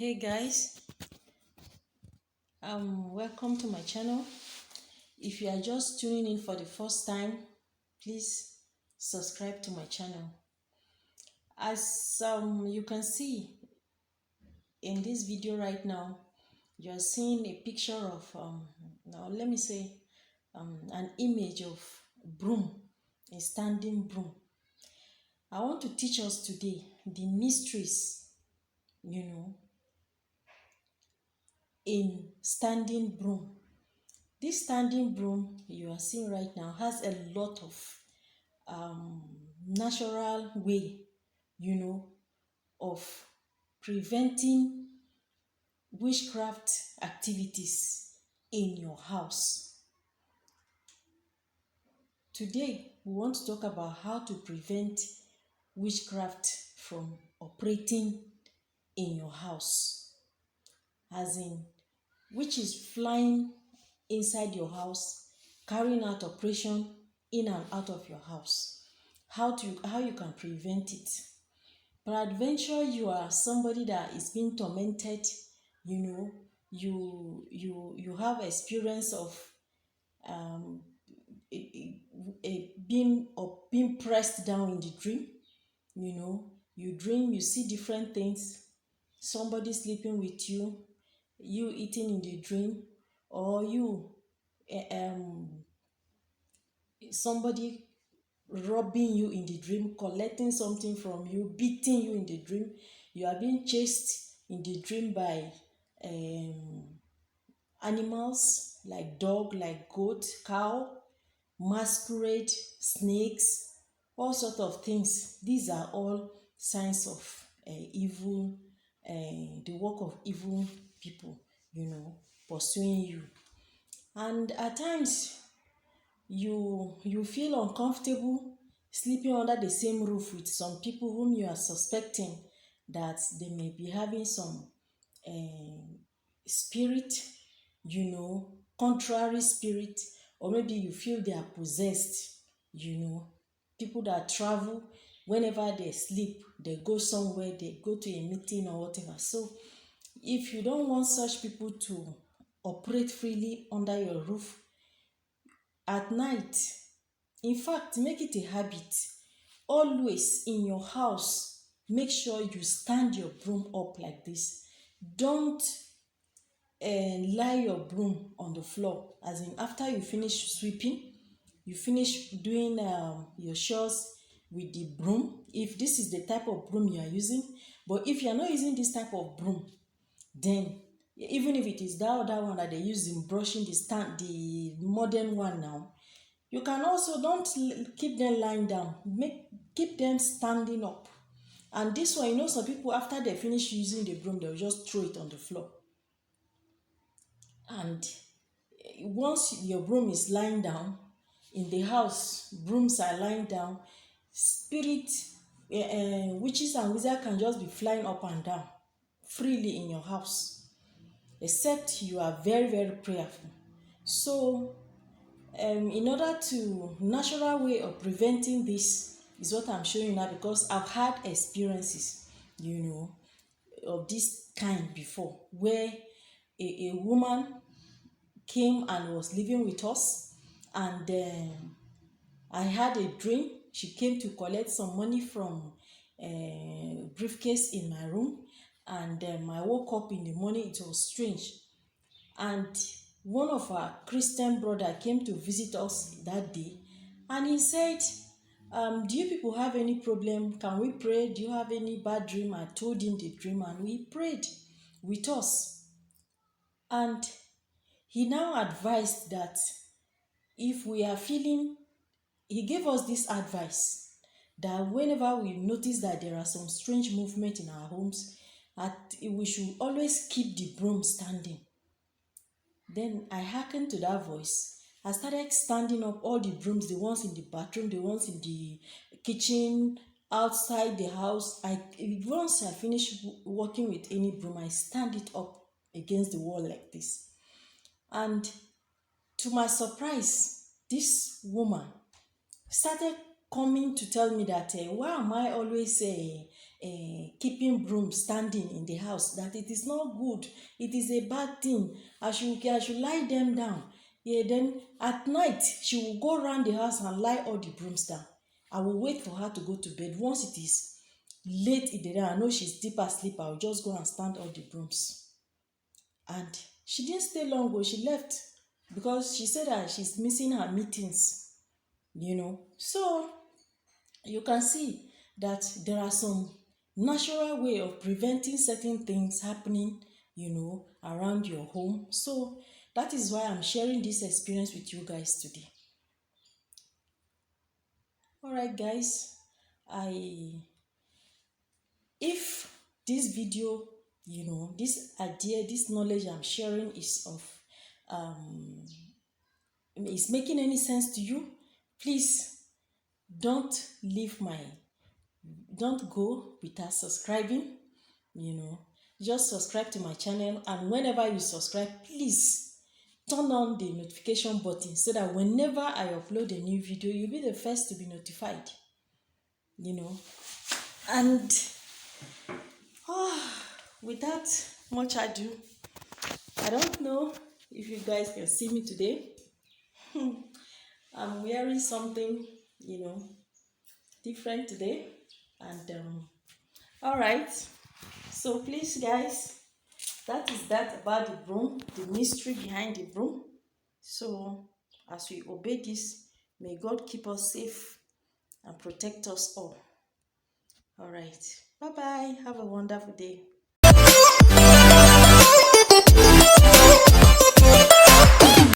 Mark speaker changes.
Speaker 1: Hey guys, welcome to my channel. If you are just tuning in for the first time, please subscribe to my channel. As you can see in this video right now, you're seeing a picture of now let me say an image of broom, a standing broom. I want to teach us today the mysteries, in standing broom. This standing broom you are seeing right now has a lot of natural way, of preventing witchcraft activities in your house. Today, we want to talk about how to prevent witchcraft from operating in your house. As in, witches flying inside your house, carrying out operation in and out of your house. How you can prevent it. Peradventure, you are somebody that is being tormented, you have experience of being pressed down in the dream. You dream, you see different things, somebody sleeping with you eating in the dream, or somebody robbing you in the dream, collecting something from you, beating you in the dream. You are being chased in the dream by animals like dog, like goat, cow, masquerade, snakes, all sorts of things. These are all signs of evil, the work of evil people, pursuing you. And at times, you feel uncomfortable sleeping under the same roof with some people whom you are suspecting that they may be having some spirit, contrary spirit, or maybe you feel they are possessed. People that travel, whenever they sleep, they go somewhere, they go to a meeting or whatever. So if you don't want such people to operate freely under your roof at night, in fact, make it a habit. Always in your house, make sure you stand your broom up like this. Don't lie your broom on the floor. As in, after you finish sweeping, you finish doing your chores with the broom, if this is the type of broom you are using. But if you are not using this type of broom, then even if it is that other one that they use in brushing, the modern one now, you can also, don't keep them lying down, keep them standing up. And this one, some people, after they finish using the broom, they'll just throw it on the floor. And once your broom is lying down in the house, brooms are lying down, witches and wizards can just be flying up and down freely in your house, except you are very, very prayerful. So in order to, natural way of preventing this is what I'm showing you now, because I've had experiences, of this kind before, where a woman came and was living with us, and I had a dream. She came to collect some money from a briefcase in my room, and I woke up in the morning. It was strange, and one of our Christian brother came to visit us that day, and he said, do you people have any problem? Can we pray? Do you have any bad dream? I told him the dream, and we prayed with us. And he now advised that if we are feeling, he gave us this advice, that whenever we notice that there are some strange movement in our homes, we should always keep the broom standing. Then I hearkened to that voice. I started standing up all the brooms, the ones in the bathroom, the ones in the kitchen, outside the house. Once I finish working with any broom, I stand it up against the wall like this. And to my surprise, this woman started coming to tell me that, why am I always keeping broom standing in the house, that it is not good, it is a bad thing. I should lie them down. Yeah, then at night she will go around the house and lie all the brooms down. I will wait for her to go to bed. Once it is late in the day, I know she's deep asleep, I will just go and stand all the brooms. And she didn't stay long ago, she left because she said that she's missing her meetings, So you can see that there are some natural way of preventing certain things happening, around your home. So that is why I'm sharing this experience with you guys today. All right, guys, if this video, this idea, this knowledge I'm sharing is making any sense to you, please don't go without subscribing. Just subscribe to my channel, and whenever you subscribe, please turn on the notification button so that whenever I upload a new video, you'll be the first to be notified. And without much ado, I don't know if you guys can see me today. I'm wearing something, different today. And all right, so please, guys, that is that about the broom, the mystery behind the broom. So as we obey this, may God keep us safe and protect us all. All right, bye bye, have a wonderful day.